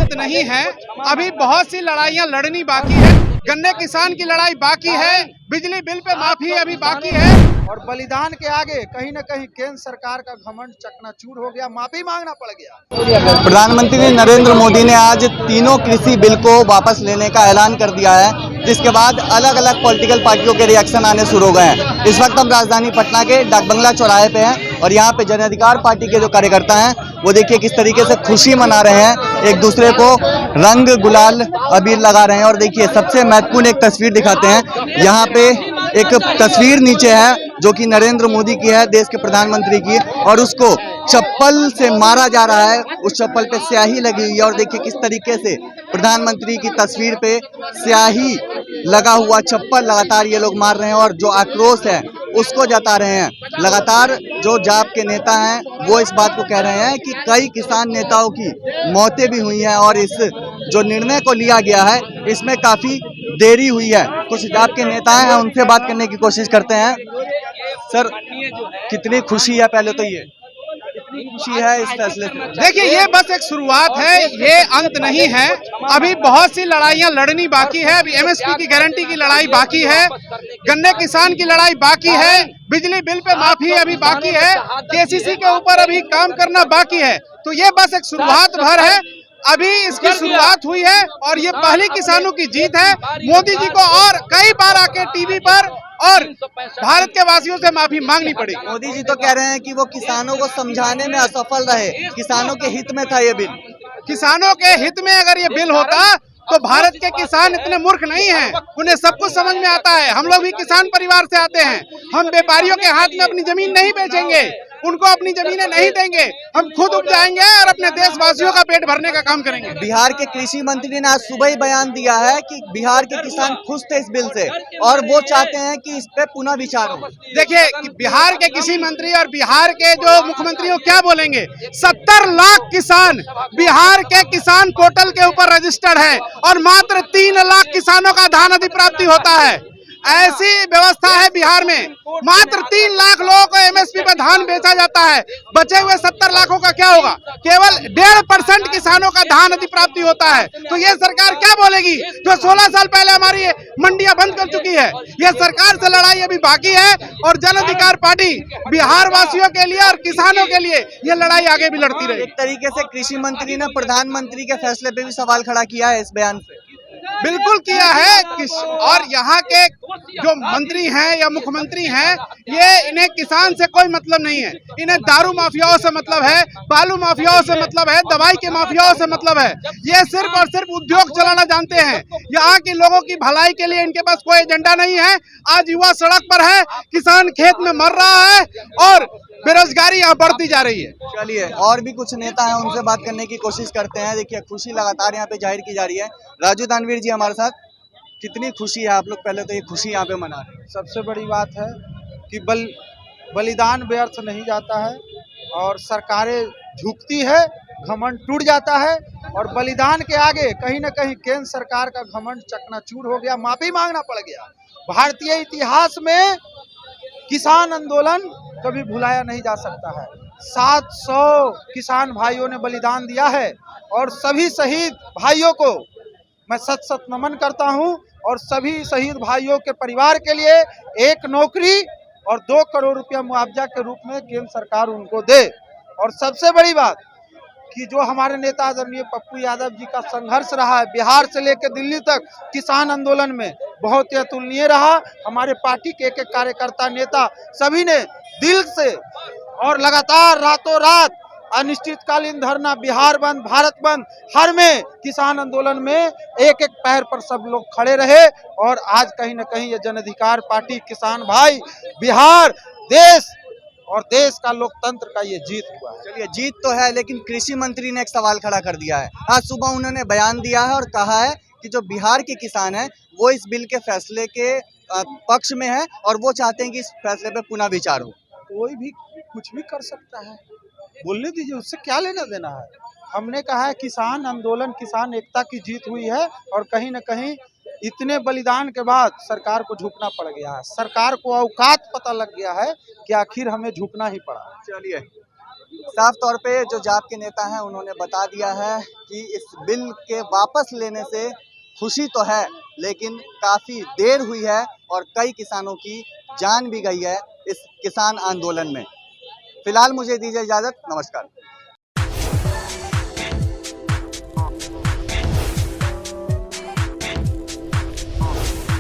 अंत नहीं है, अभी बहुत सी लड़ाइयां लड़नी बाकी है। गन्ने किसान की लड़ाई बाकी है, बिजली बिल पे माफी अभी बाकी है, और बलिदान के आगे कहीं न कहीं केंद्र सरकार का घमंड चकनाचूर हो गया, माफी मांगना पड़ गया। प्रधानमंत्री नरेंद्र मोदी ने आज तीनों कृषि बिल को वापस लेने का ऐलान कर दिया है, जिसके बाद अलग अलग पॉलिटिकल पार्टियों के रिएक्शन आने शुरू हो गए हैं। इस वक्त हम राजधानी पटना के डाकबंगला चौराहे पे हैं और यहाँ पे जन अधिकार पार्टी के जो कार्यकर्ता हैं वो देखिए किस तरीके से खुशी मना रहे हैं, एक दूसरे को रंग गुलाल अबीर लगा रहे हैं। और देखिए सबसे महत्वपूर्ण एक तस्वीर दिखाते हैं, यहाँ पे एक तस्वीर नीचे है जो कि नरेंद्र मोदी की है, देश के प्रधानमंत्री की, और उसको चप्पल से मारा जा रहा है। उस चप्पल पे स्याही लगी हुई है और देखिए किस तरीके से प्रधानमंत्री की तस्वीर पे स्याही लगा हुआ चप्पल लगातार ये लोग मार रहे हैं और जो आक्रोश है उसको जता रहे हैं। लगातार जो जाप के नेता हैं वो इस बात को कह रहे हैं कि कई किसान नेताओं की मौतें भी हुई हैं और इस जो निर्णय को लिया गया है इसमें काफी देरी हुई है। कुछ जाप के नेता हैं, उनसे बात करने की कोशिश करते हैं। सर, कितनी खुशी है, पहले तो ये खुशी है इस फैसले से? देखिए ये बस एक शुरुआत है, ये अंत नहीं है, अभी बहुत सी लड़ाइयां लड़नी बाकी है। अभी एमएसपी की गारंटी की लड़ाई बाकी है, गन्ने किसान की लड़ाई बाकी है, बिजली बिल पे माफी अभी बाकी है, केसीसी के ऊपर अभी काम करना बाकी है। तो ये बस एक शुरुआत भर है, अभी इसकी शुरुआत हुई है और ये पहली किसानों की जीत है। मोदी जी को और कई बार आके टीवी पर और भारत के वासियों से माफी मांगनी पड़ेगी। मोदी जी तो कह रहे हैं कि वो किसानों को समझाने में असफल रहे, किसानों के हित में था ये बिल। किसानों के हित में अगर ये बिल होता तो भारत के किसान इतने मूर्ख नहीं हैं, उन्हें सब कुछ समझ में आता है। हम लोग भी किसान परिवार से आते हैं, हम व्यापारियों के हाथ में अपनी जमीन नहीं बेचेंगे, उनको अपनी जमीनें नहीं देंगे, हम खुद उपजाएंगे और अपने देशवासियों का पेट भरने का काम करेंगे। बिहार के कृषि मंत्री ने आज सुबह ही बयान दिया है कि बिहार के किसान खुश थे इस बिल से और वो चाहते हैं कि इस पे पुनः विचार हो। देखिए कि बिहार के कृषि मंत्री और बिहार के जो मुख्यमंत्री हो क्या बोलेंगे। 70 लाख किसान बिहार के किसान पोर्टल के ऊपर रजिस्टर्ड है और मात्र 3 लाख किसानों का धान अधिप्राप्ति होता है। ऐसी व्यवस्था है बिहार में, मात्र 3 लाख लोगों को एमएसपी पर धान बेचा जाता है, बचे हुए 70 लाखों का क्या होगा? केवल 1.5% किसानों का धान अधिप्राप्ति होता है। तो ये सरकार क्या बोलेगी जो 16 साल पहले हमारी मंडियां बंद कर चुकी है? ये सरकार से लड़ाई अभी बाकी है और जन अधिकार पार्टी बिहार वासियों के लिए और किसानों के लिए ये लड़ाई आगे भी लड़ती रही। एक तरीके से कृषि मंत्री ने प्रधानमंत्री के फैसले पे भी सवाल खड़ा किया है इस बयान से। बिल्कुल किया है और यहाँ के जो मंत्री हैं या मुख्यमंत्री हैं, ये इन्हें किसान से कोई मतलब नहीं है, इन्हें दारू माफियाओं से मतलब है, बालू माफियाओं से मतलब है, दवाई के माफियाओं से मतलब है। ये सिर्फ और सिर्फ उद्योग चलाना जानते हैं, यहाँ के लोगों की भलाई के लिए इनके पास कोई एजेंडा नहीं है। आज युवा सड़क पर है, किसान खेत में मर रहा है और बेरोजगारी यहाँ बढ़ती जा रही है। चलिए और भी कुछ नेता हैं, उनसे बात करने की कोशिश करते हैं। देखिए खुशी लगातार यहाँ पे जाहिर की जा रही है। राजू दानवीर जी हमारे साथ, कितनी खुशी है आप लोग पहले तो ये खुशी यहाँ पे मना रहे हैं? सबसे बड़ी बात है कि बलिदान व्यर्थ नहीं जाता है और सरकारें झुकती है, घमंड टूट जाता है और बलिदान के आगे कहीं न कहीं केंद्र सरकार का घमंड चकनाचूर हो गया, माफी मांगना पड़ गया। भारतीय इतिहास में किसान आंदोलन कभी भुलाया नहीं जा सकता है। 700 किसान भाइयों ने बलिदान दिया है और सभी शहीद भाइयों को मैं सत नमन करता हूं और सभी शहीद भाइयों के परिवार के लिए 1 नौकरी और 2 करोड़ रुपया मुआवजा के रूप में केंद्र सरकार उनको दे। और सबसे बड़ी बात कि जो हमारे नेता आदरणीय पप्पू यादव जी का संघर्ष रहा है बिहार से लेकर दिल्ली तक किसान आंदोलन में, बहुत ही अतुलनीय रहा। हमारे पार्टी के एक कार्यकर्ता नेता सभी ने दिल से और लगातार रातों रात अनिश्चितकालीन धरना, बिहार बंद, भारत बंद, हर में किसान आंदोलन में एक एक पैर पर सब लोग खड़े रहे और आज कहीं न कहीं ये जन अधिकार पार्टी, किसान भाई, बिहार, देश और देश का लोकतंत्र का ये जीत हुआ है। चलिए जीत तो है, लेकिन कृषि मंत्री ने एक सवाल खड़ा कर दिया है। आज सुबह उन्होंने बयान दिया है और कहा है कि जो बिहार के किसान हैं वो इस बिल के फैसले के पक्ष में है और वो चाहते हैं कि इस फैसले पे पुनः विचार हो। कोई भी कुछ भी कर सकता है, बोलने दीजिए, उससे क्या लेना देना है। हमने कहा है किसान आंदोलन, किसान एकता की जीत हुई है और कहीं न कहीं इतने बलिदान के बाद सरकार को झुकना पड़ गया है। सरकार को औकात पता लग गया है कि आखिर हमें झुकना ही पड़ा। चलिए साफ तौर पे जो जाप के नेता हैं उन्होंने बता दिया है कि इस बिल के वापस लेने से खुशी तो है, लेकिन काफ़ी देर हुई है और कई किसानों की जान भी गई है इस किसान आंदोलन में। फिलहाल मुझे दीजिए इजाज़त, नमस्कार।